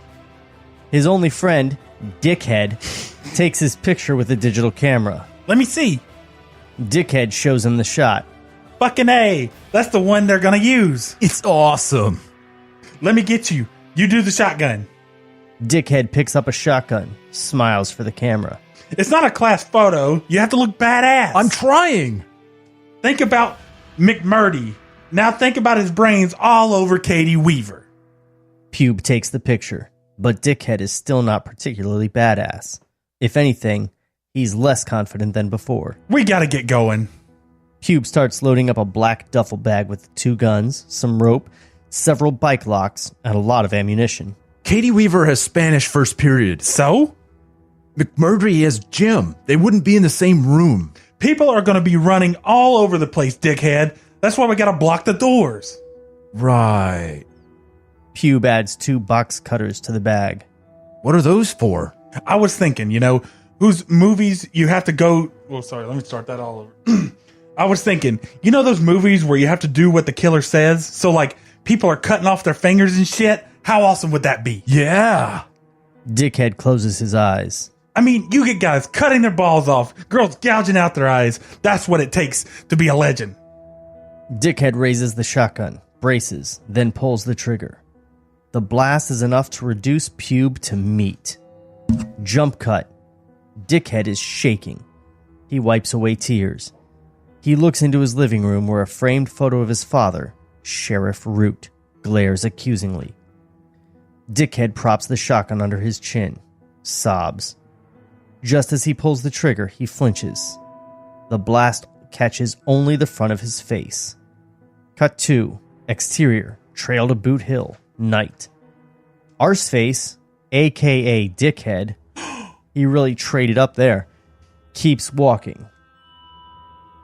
His only friend, Dickhead, takes his picture with a digital camera. Let me see. Dickhead shows him the shot. Fucking A. That's the one they're gonna use. It's awesome. Let me get you. You do the shotgun. Dickhead picks up a shotgun, smiles for the camera. It's not a class photo. You have to look badass. I'm trying. Think about McMurdy. Now think about his brains all over Katie Weaver. Pube takes the picture, but Dickhead is still not particularly badass. If anything, he's less confident than before. We gotta get going. Pube starts loading up a black duffel bag with 2 guns, some rope, several bike locks, and a lot of ammunition. Katie Weaver has Spanish first period. So? McMurtry has Jim. They wouldn't be in the same room. People are gonna be running all over the place, dickhead. That's why we gotta block the doors. Right. Pube adds 2 box cutters to the bag. What are those for? I was thinking, whose movies you have to go... Well, sorry, let me start that all over. I was thinking, those movies where you have to do what the killer says? So, people are cutting off their fingers and shit? How awesome would that be? Yeah. Dickhead closes his eyes. You get guys cutting their balls off, girls gouging out their eyes. That's what it takes to be a legend. Dickhead raises the shotgun, braces, then pulls the trigger. The blast is enough to reduce Pube to meat. Jump cut. Dickhead is shaking. He wipes away tears. He looks into his living room where a framed photo of his father, Sheriff Root, glares accusingly. Dickhead props the shotgun under his chin, sobs. Just as he pulls the trigger, he flinches. The blast catches only the front of his face. Cut 2, exterior, trail to Boot Hill, night. Arseface, a.k.a. Dickhead, he really traded up there, keeps walking.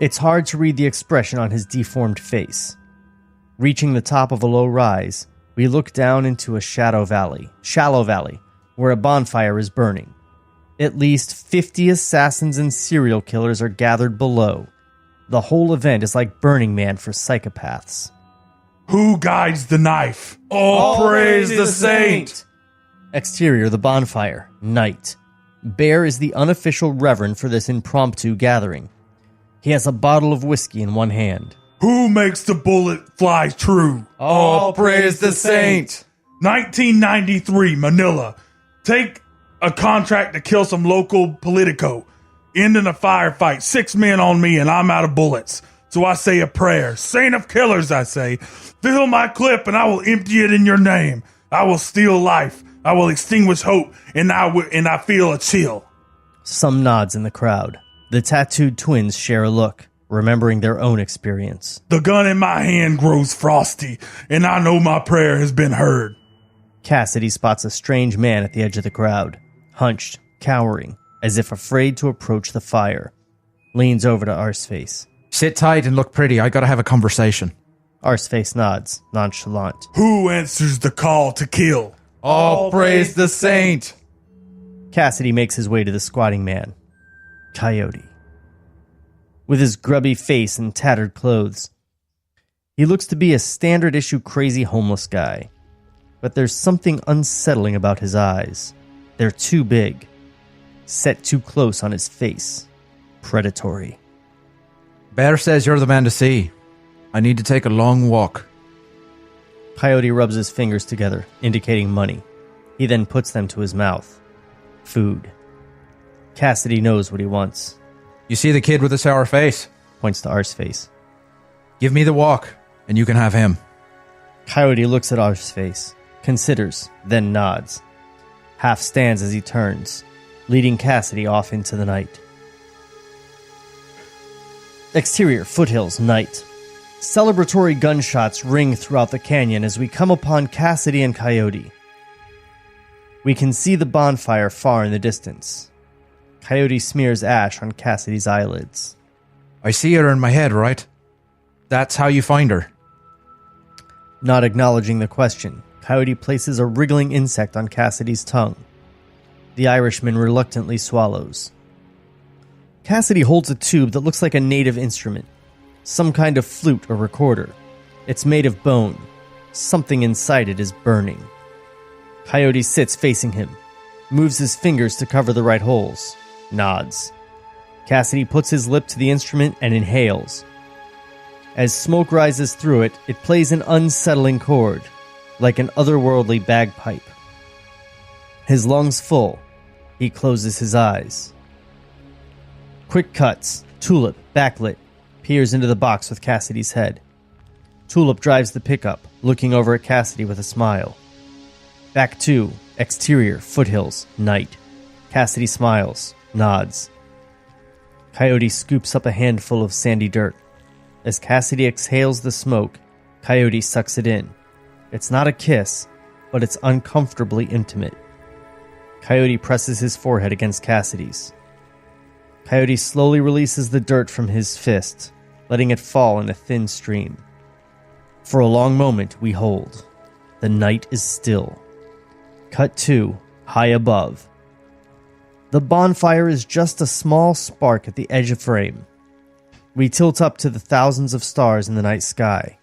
It's hard to read the expression on his deformed face. Reaching the top of a low rise, we look down into a shallow valley, where a bonfire is burning. At least 50 assassins and serial killers are gathered below. The whole event is like Burning Man for psychopaths. Who guides the knife? All praise the saint! Exterior, the bonfire, night. Bear is the unofficial reverend for this impromptu gathering. He has a bottle of whiskey in one hand. Who makes the bullet fly true? All praise the saint! 1993, Manila. Take a contract to kill some local politico. Ending a firefight. 6 men on me and I'm out of bullets. So I say a prayer. Saint of killers, I say. Fill my clip and I will empty it in your name. I will steal life. I will extinguish hope and I feel a chill. Some nods in the crowd. The tattooed twins share a look, remembering their own experience. The gun in my hand grows frosty and I know my prayer has been heard. Cassidy spots a strange man at the edge of the crowd, hunched, cowering, as if afraid to approach the fire. Leans over to Arseface. Sit tight and look pretty. I gotta have a conversation. Arseface nods, nonchalant. Who answers the call to kill? All praise the saint! Cassidy makes his way to the squatting man. Coyote. With his grubby face and tattered clothes. He looks to be a standard-issue crazy homeless guy. But there's something unsettling about his eyes. They're too big. Set too close on his face. Predatory. Bear says you're the man to see. I need to take a long walk. Coyote rubs his fingers together, indicating money. He then puts them to his mouth. Food. Cassidy knows what he wants. You see the kid with the sour face? Points to Arseface. Give me the walk, and you can have him. Coyote looks at Arseface, considers, then nods. Half stands as he turns, leading Cassidy off into the night. Exterior, foothills, night. Celebratory gunshots ring throughout the canyon as we come upon Cassidy and Coyote. We can see the bonfire far in the distance. Coyote smears ash on Cassidy's eyelids. I see her in my head, right? That's how you find her. Not acknowledging the question, Coyote places a wriggling insect on Cassidy's tongue. The Irishman reluctantly swallows. Cassidy holds a tube that looks like a native instrument. Some kind of flute or recorder. It's made of bone. Something inside it is burning. Coyote sits facing him, moves his fingers to cover the right holes, nods. Cassidy puts his lip to the instrument and inhales. As smoke rises through it, it plays an unsettling chord, like an otherworldly bagpipe. His lungs full, he closes his eyes. Quick cuts. Tulip, backlit, peers into the box with Cassidy's head. Tulip drives the pickup, looking over at Cassidy with a smile. Back 2, exterior, foothills, night. Cassidy smiles, nods. Coyote scoops up a handful of sandy dirt. As Cassidy exhales the smoke, Coyote sucks it in. It's not a kiss, but it's uncomfortably intimate. Coyote presses his forehead against Cassidy's. Coyote slowly releases the dirt from his fist, letting it fall in a thin stream. For a long moment, we hold. The night is still. Cut 2, high above. The bonfire is just a small spark at the edge of frame. We tilt up to the thousands of stars in the night sky.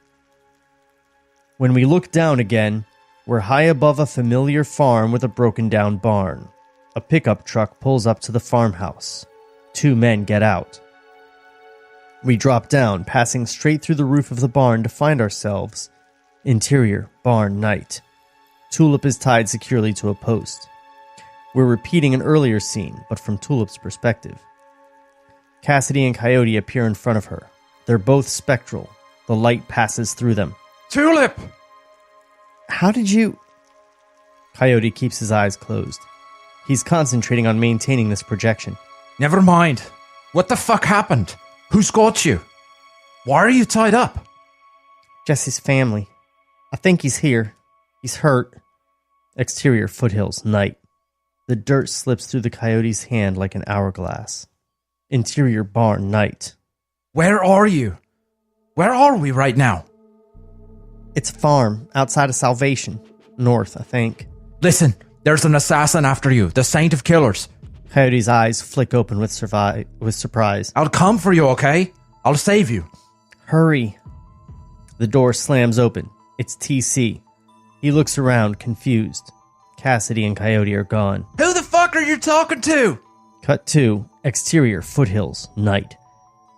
When we look down again, we're high above a familiar farm with a broken down barn. A pickup truck pulls up to the farmhouse. 2 men get out. We drop down, passing straight through the roof of the barn to find ourselves. Interior, barn, night. Tulip is tied securely to a post. We're repeating an earlier scene, but from Tulip's perspective. Cassidy and Coyote appear in front of her. They're both spectral. The light passes through them. Tulip! How did you... Coyote keeps his eyes closed. He's concentrating on maintaining this projection. Never mind. What the fuck happened? Who's got you? Why are you tied up? Jesse's family. I think he's here. He's hurt. Exterior, foothills, night. The dirt slips through the coyote's hand like an hourglass. Interior, barn, night. Where are you? Where are we right now? It's a farm outside of Salvation. North, I think. Listen, there's an assassin after you, the Saint of Killers. Coyote's eyes flick open with surprise. I'll come for you, okay? I'll save you. Hurry. The door slams open. It's TC. He looks around, confused. Cassidy and Coyote are gone. Who the fuck are you talking to? Cut 2. Exterior, foothills, night.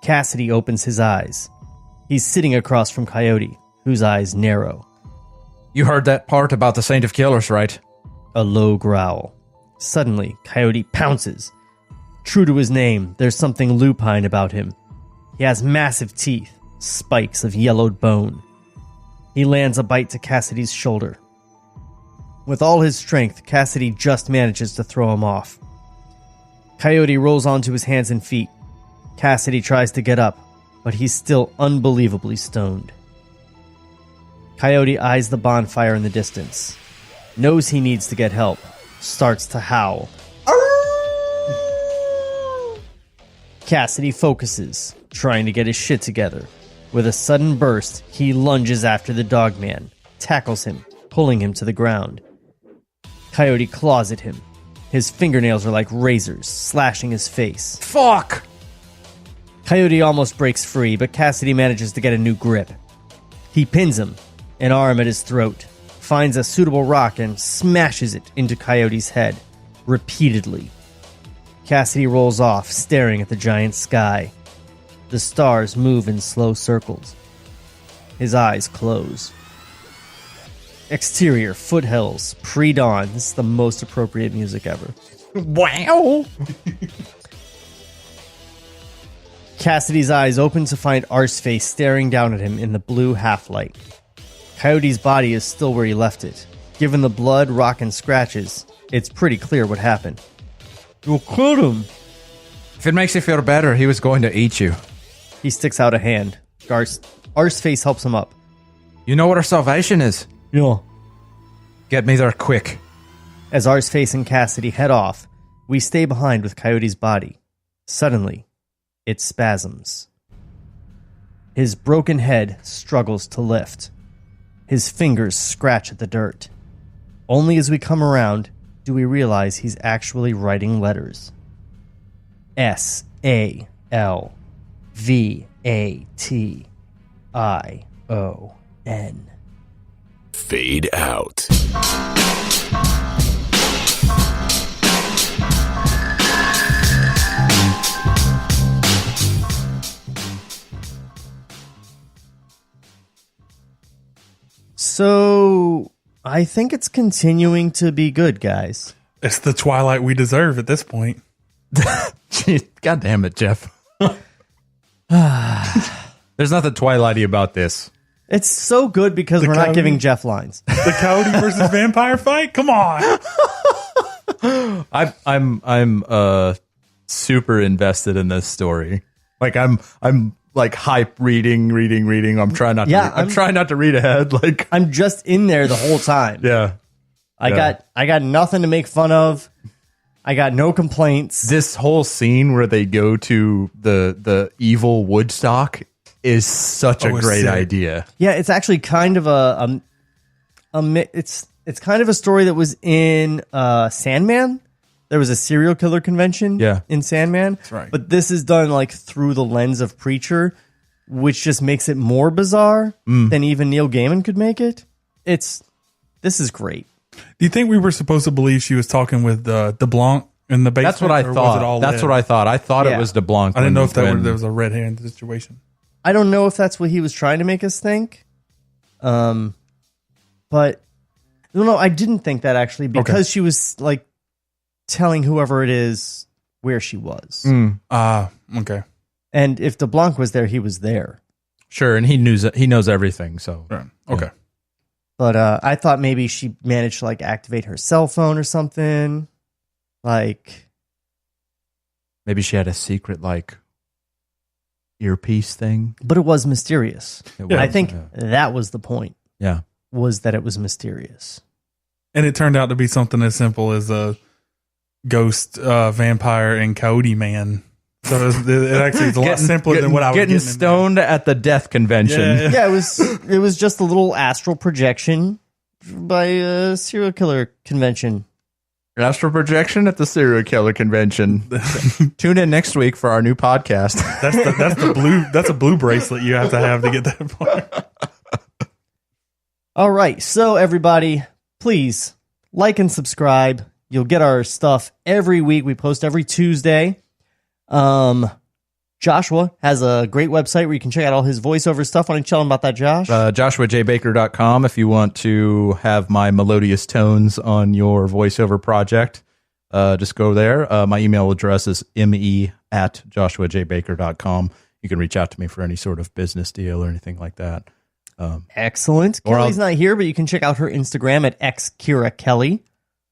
Cassidy opens his eyes. He's sitting across from Coyote, whose eyes narrow. You heard that part about the Saint of Killers, right? A low growl. Suddenly, Coyote pounces. True to his name, there's something lupine about him. He has massive teeth, spikes of yellowed bone. He lands a bite to Cassidy's shoulder. With all his strength, Cassidy just manages to throw him off. Coyote rolls onto his hands and feet. Cassidy tries to get up, but he's still unbelievably stoned. Coyote eyes the bonfire in the distance. Knows he needs to get help. Starts to howl. Cassidy focuses, trying to get his shit together. With a sudden burst, he lunges after the dogman, tackles him, pulling him to the ground. Coyote claws at him. His fingernails are like razors, slashing his face. Fuck! Coyote almost breaks free, but Cassidy manages to get a new grip. He pins him, an arm at his throat, finds a suitable rock and smashes it into Coyote's head, repeatedly. Cassidy rolls off, staring at the giant sky. The stars move in slow circles. His eyes close. Exterior, foothills, pre-dawn. This is the most appropriate music ever. Wow! Cassidy's eyes open to find Arseface staring down at him in the blue half-light. Coyote's body is still where he left it. Given the blood, rock, and scratches, it's pretty clear what happened. You killed him! If it makes you feel better, he was going to eat you. He sticks out a hand. Arseface helps him up. You know what our salvation is? Yeah. Get me there quick. As Arseface and Cassidy head off, we stay behind with Coyote's body. Suddenly, it spasms. His broken head struggles to lift. His fingers scratch at the dirt. Only as we come around do we realize he's actually writing letters. SALVATION. Fade out. So, I think it's continuing to be good, guys. It's the Twilight we deserve at this point. Jeez, God damn it, Jeff. There's nothing Twilighty about this. It's so good because we're not giving Jeff lines. The Coyote versus vampire fight? Come on. I'm super invested in this story. Like I'm like hype reading. I'm trying not to I'm trying not to read ahead. Like I'm just in there the whole time. Yeah. I got nothing to make fun of. I got no complaints. This whole scene where they go to the evil Woodstock is such a great sick idea. Yeah, it's actually kind of it's kind of a story that was in Sandman. There was a serial killer convention in Sandman. That's right. But this is done like through the lens of Preacher, which just makes it more bizarre than even Neil Gaiman could make it. This is great. Do you think we were supposed to believe she was talking with DeBlanc in the basement? That's what I thought. That's what I thought. I thought it was DeBlanc. I didn't know if there was a red hair in the situation. I don't know if that's what he was trying to make us think. But no, I didn't think that actually because she was like telling whoever it is where she was. Okay. And if DeBlanc was there, he was there. Sure, and he knows everything. So right. Okay. Yeah. But I thought maybe she managed to like activate her cell phone or something. Like maybe she had a secret like earpiece thing. But it was mysterious. I think that was the point. Yeah. Was that it was mysterious. And it turned out to be something as simple as a ghost, vampire, and coyote man. So it actually is a lot simpler than what I was getting stoned at the death convention. Yeah, it was just a little astral projection by a serial killer convention. Astral projection at the serial killer convention. Tune in next week for our new podcast. That's a blue bracelet you have to get that part. All right, so everybody, please like and subscribe. You'll get our stuff every week. We post every Tuesday. Joshua has a great website where you can check out all his voiceover stuff. Why don't you tell him about that, Josh? JoshuaJBaker.com if you want to have my melodious tones on your voiceover project. Just go there. My email address is me@joshuajbaker.com. You can reach out to me for any sort of business deal or anything like that. Excellent. Kelly's not here, but you can check out her Instagram at xKiraKelly.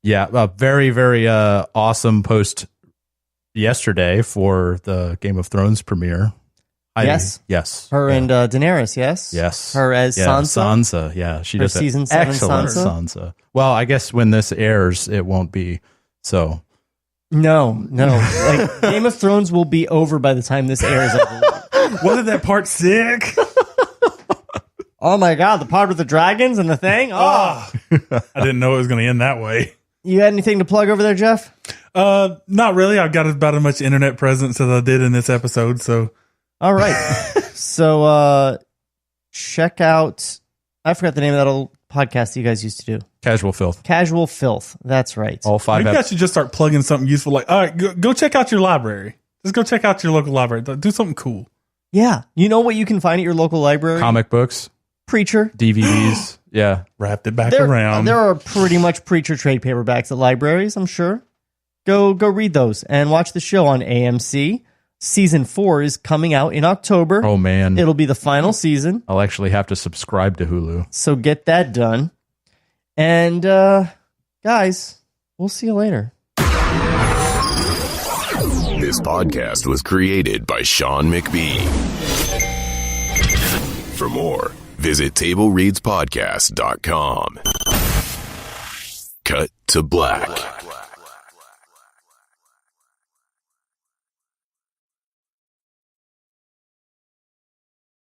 Yeah, a very, very awesome post yesterday for the Game of Thrones premiere. Yes. Her and Daenerys, yes? Yes. Her as Sansa? Sansa, yeah. She does season 7 excellent Sansa. Well, I guess when this airs, it won't be so. No. Like, Game of Thrones will be over by the time this airs. Wasn't that part sick? Oh my God, the part with the dragons and the thing? Oh. I didn't know it was going to end that way. You had anything to plug over there, Jeff? Not really. I've got about as much internet presence as I did in this episode. So, all right. So, check out. I forgot the name of that old podcast you guys used to do. Casual Filth. Casual Filth. That's right. All 5. Maybe I should just start plugging something useful. Like, all right, go check out your library. Just go check out your local library. Do something cool. Yeah. You know what you can find at your local library? Comic books. Preacher. DVDs. Yeah. Wrapped it back around. There are pretty much Preacher trade paperbacks at libraries, I'm sure. Go read those and watch the show on AMC. Season 4 is coming out in October. Oh, man. It'll be the final season. I'll actually have to subscribe to Hulu. So get that done. And, guys, we'll see you later. This podcast was created by Sean McBee. For more, visit TableReadsPodcast.com. Cut to black.